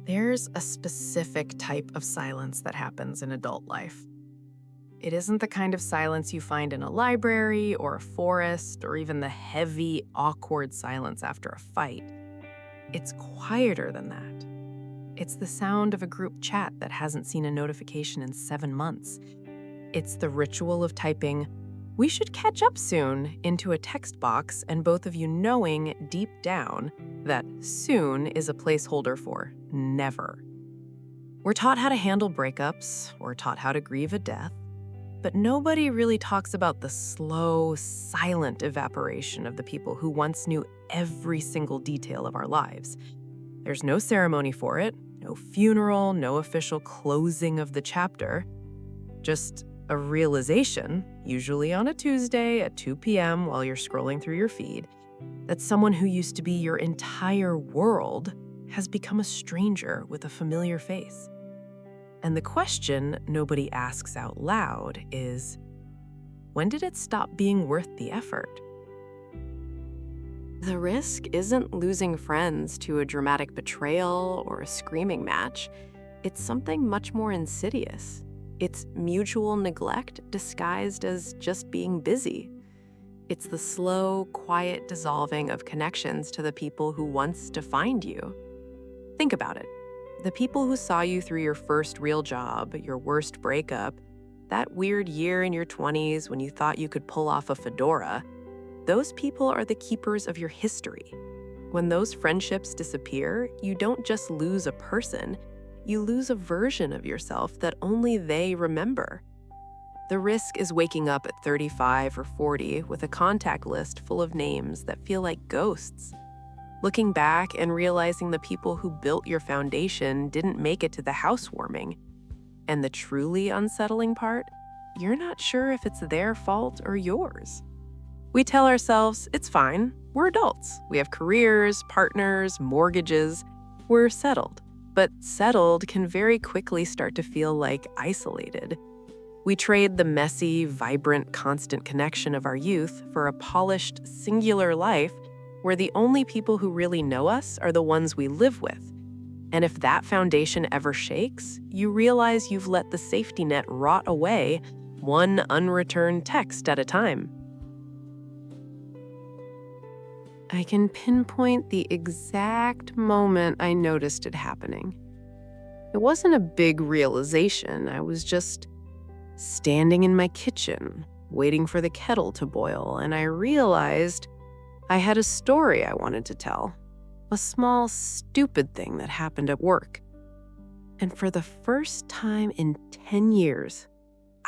There's a specific type of silence that happens in adult life. It isn't the kind of silence you find in a library or a forest or even the heavy, awkward silence after a fight. It's quieter than that. It's the sound of a group chat that hasn't seen a notification in 7 months. It's the ritual of typing, "We should catch up soon," into a text box, and both of you knowing deep down that soon is a placeholder for never. We're taught how to handle breakups, or taught how to grieve a death, but nobody really talks about the slow, silent evaporation of the people who once knew every single detail of our lives. There's no ceremony for it, no funeral, no official closing of the chapter, just a realization, usually on a Tuesday at 2 p.m. while you're scrolling through your feed, that someone who used to be your entire world has become a stranger with a familiar face. And the question nobody asks out loud is, when did it stop being worth the effort? The risk isn't losing friends to a dramatic betrayal or a screaming match. It's something much more insidious. It's mutual neglect disguised as just being busy. It's the slow, quiet dissolving of connections to the people who once defined you. Think about it. The people who saw you through your first real job, your worst breakup, that weird year in your 20s when you thought you could pull off a fedora, those people are the keepers of your history. When those friendships disappear, you don't just lose a person, you lose a version of yourself that only they remember. The risk is waking up at 35 or 40 with a contact list full of names that feel like ghosts. Looking back and realizing the people who built your foundation didn't make it to the housewarming. And the truly unsettling part, you're not sure if it's their fault or yours. We tell ourselves, it's fine, we're adults. We have careers, partners, mortgages, we're settled. But settled can very quickly start to feel like isolated. We trade the messy, vibrant, constant connection of our youth for a polished, singular life where the only people who really know us are the ones we live with. And if that foundation ever shakes, you realize you've let the safety net rot away, one unreturned text at a time. I can pinpoint the exact moment I noticed it happening. It wasn't a big realization. I was just standing in my kitchen, waiting for the kettle to boil, and I realized I had a story I wanted to tell. A small, stupid thing that happened at work. And for the first time in 10 years,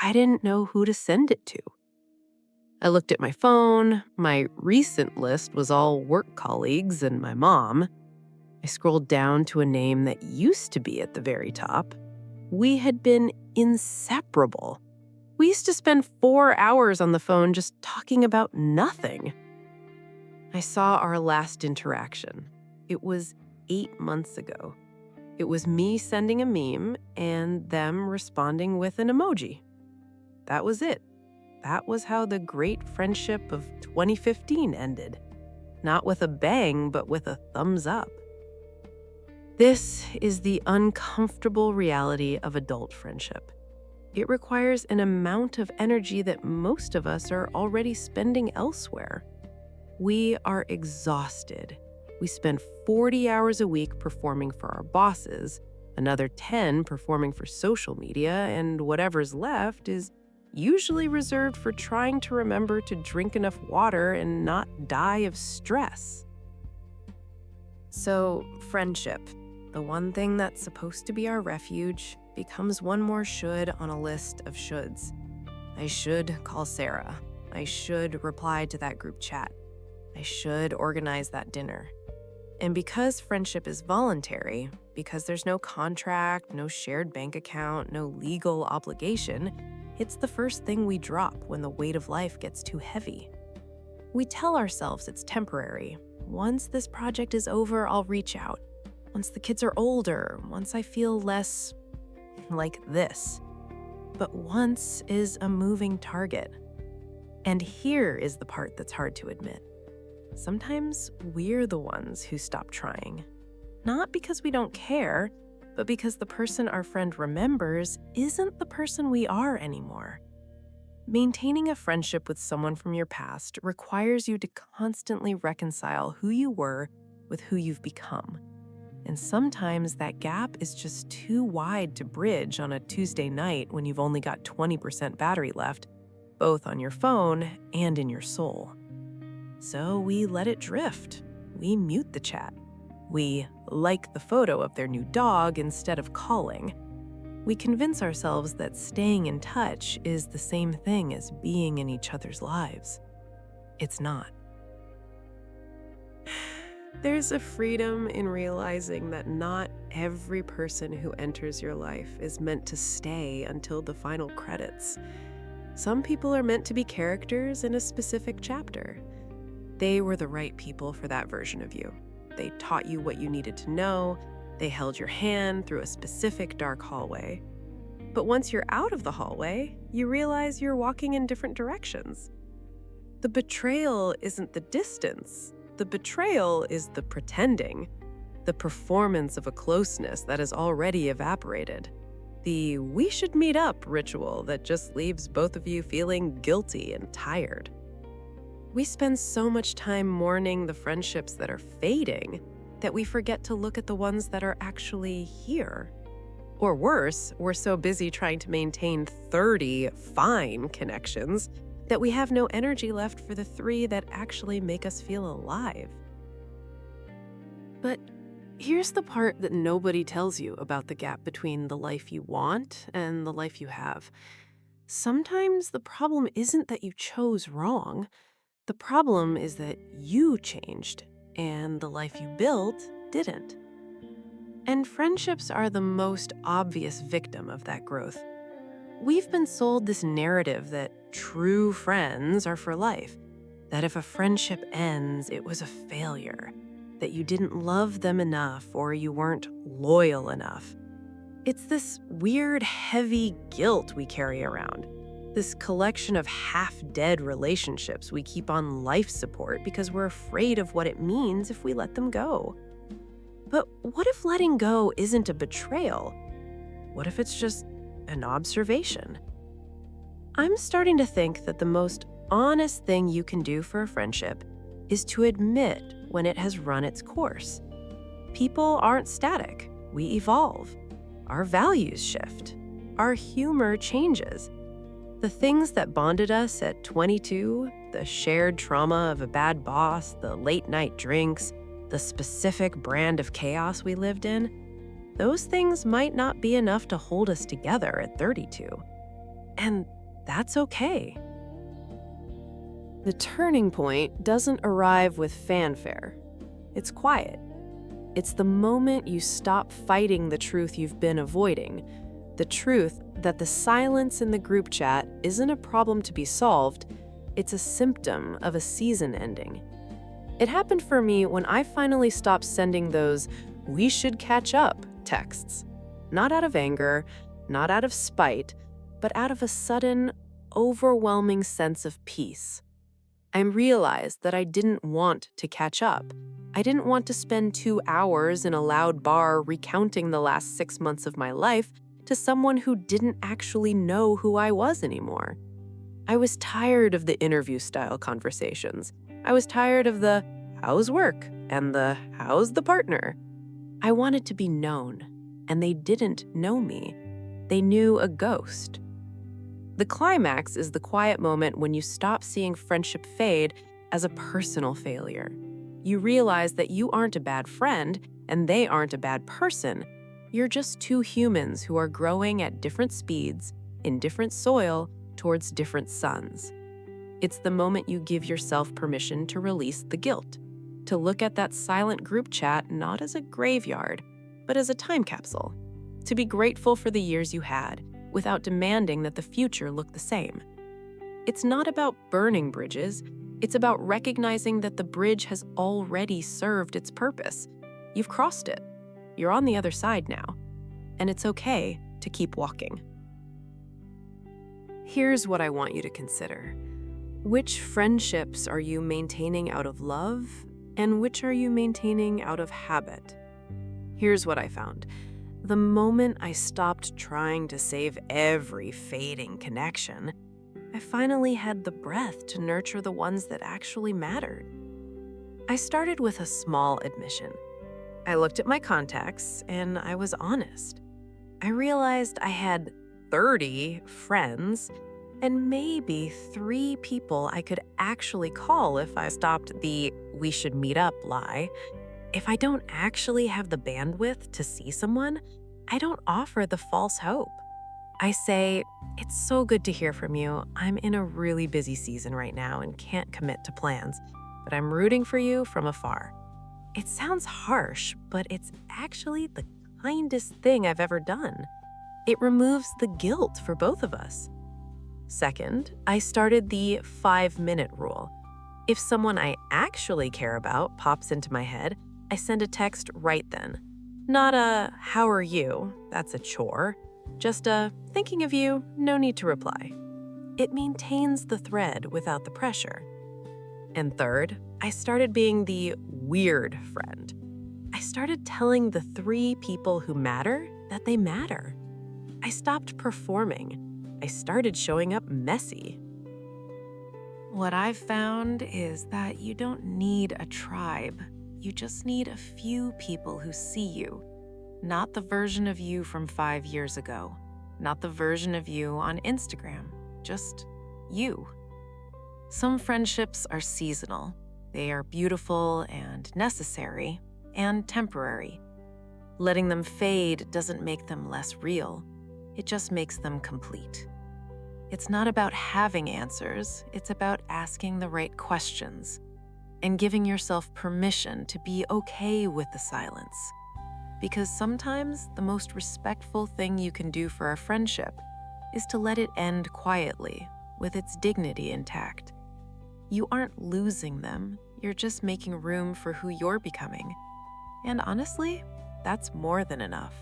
I didn't know who to send it to. I looked at my phone. My recent list was all work colleagues and my mom. I scrolled down to a name that used to be at the very top. We had been inseparable. We used to spend 4 hours on the phone just talking about nothing. I saw our last interaction. It was 8 months ago. It was me sending a meme and them responding with an emoji. That was it. That was how the great friendship of 2015 ended. Not with a bang, but with a thumbs up. This is the uncomfortable reality of adult friendship. It requires an amount of energy that most of us are already spending elsewhere. We are exhausted. We spend 40 hours a week performing for our bosses, another 10 performing for social media, and whatever's left is usually reserved for trying to remember to drink enough water and not die of stress. So, friendship, the one thing that's supposed to be our refuge, becomes one more should on a list of shoulds. I should call Sarah. I should reply to that group chat. I should organize that dinner. And because friendship is voluntary, because there's no contract, no shared bank account, no legal obligation, it's the first thing we drop when the weight of life gets too heavy. We tell ourselves it's temporary. Once this project is over, I'll reach out. Once the kids are older, once I feel less like this. But once is a moving target. And here is the part that's hard to admit. Sometimes we're the ones who stop trying. Not because we don't care, but because the person our friend remembers isn't the person we are anymore. Maintaining a friendship with someone from your past requires you to constantly reconcile who you were with who you've become. And sometimes that gap is just too wide to bridge on a Tuesday night when you've only got 20% battery left, both on your phone and in your soul. So we let it drift. We mute the chat. We like the photo of their new dog instead of calling. We convince ourselves that staying in touch is the same thing as being in each other's lives. It's not. There's a freedom in realizing that not every person who enters your life is meant to stay until the final credits. Some people are meant to be characters in a specific chapter. They were the right people for that version of you. They taught you what you needed to know. They held your hand through a specific dark hallway. But once you're out of the hallway, you realize you're walking in different directions. The betrayal isn't the distance. The betrayal is the pretending, the performance of a closeness that has already evaporated, the "we should meet up" ritual that just leaves both of you feeling guilty and tired. We spend so much time mourning the friendships that are fading that we forget to look at the ones that are actually here. Or worse, we're so busy trying to maintain 30 fine connections that we have no energy left for the 3 that actually make us feel alive. But here's the part that nobody tells you about the gap between the life you want and the life you have. Sometimes the problem isn't that you chose wrong. The problem is that you changed, and the life you built didn't. And friendships are the most obvious victim of that growth. We've been sold this narrative that true friends are for life, that if a friendship ends, it was a failure, that you didn't love them enough or you weren't loyal enough. It's this weird, heavy guilt we carry around, this collection of half-dead relationships we keep on life support because we're afraid of what it means if we let them go. But what if letting go isn't a betrayal? What if it's just an observation? I'm starting to think that the most honest thing you can do for a friendship is to admit when it has run its course. People aren't static. We evolve. Our values shift. Our humor changes. The things that bonded us at 22, the shared trauma of a bad boss, the late-night drinks, the specific brand of chaos we lived in, those things might not be enough to hold us together at 32. And that's okay. The turning point doesn't arrive with fanfare. It's quiet. It's the moment you stop fighting the truth you've been avoiding, the truth that the silence in the group chat isn't a problem to be solved, it's a symptom of a season ending. It happened for me when I finally stopped sending those "we should catch up" texts. Not out of anger, not out of spite, but out of a sudden, overwhelming sense of peace. I realized that I didn't want to catch up. I didn't want to spend 2 hours in a loud bar recounting the last 6 months of my life to someone who didn't actually know who I was anymore. I was tired of the interview-style conversations. I was tired of the "how's work?" and the "how's the partner?" I wanted to be known, and they didn't know me. They knew a ghost. The climax is the quiet moment when you stop seeing friendship fade as a personal failure. You realize that you aren't a bad friend, and they aren't a bad person. You're just 2 humans who are growing at different speeds, in different soil, towards different suns. It's the moment you give yourself permission to release the guilt, to look at that silent group chat not as a graveyard, but as a time capsule, to be grateful for the years you had, without demanding that the future look the same. It's not about burning bridges, it's about recognizing that the bridge has already served its purpose. You've crossed it. You're on the other side now, and it's okay to keep walking. Here's what I want you to consider. Which friendships are you maintaining out of love, and which are you maintaining out of habit? Here's what I found. The moment I stopped trying to save every fading connection, I finally had the breath to nurture the ones that actually mattered. I started with a small admission. I looked at my contacts and I was honest. I realized I had 30 friends and maybe 3 people I could actually call if I stopped the "we should meet up" lie. If I don't actually have the bandwidth to see someone, I don't offer the false hope. I say, "It's so good to hear from you. I'm in a really busy season right now and can't commit to plans, but I'm rooting for you from afar." It sounds harsh, but it's actually the kindest thing I've ever done. It removes the guilt for both of us. Second, I started the 5-minute rule. If someone I actually care about pops into my head, I send a text right then. Not a "how are you?" That's a chore. Just a "thinking of you, no need to reply." It maintains the thread without the pressure. And third, I started being the weird friend. I started telling the 3 people who matter that they matter. I stopped performing. I started showing up messy. What I've found is that you don't need a tribe. You just need a few people who see you. Not the version of you from 5 years ago. Not the version of you on Instagram. Just you. Some friendships are seasonal. They are beautiful and necessary and temporary. Letting them fade doesn't make them less real. It just makes them complete. It's not about having answers. It's about asking the right questions and giving yourself permission to be okay with the silence. Because sometimes the most respectful thing you can do for a friendship is to let it end quietly, with its dignity intact. You aren't losing them, you're just making room for who you're becoming. And honestly, that's more than enough.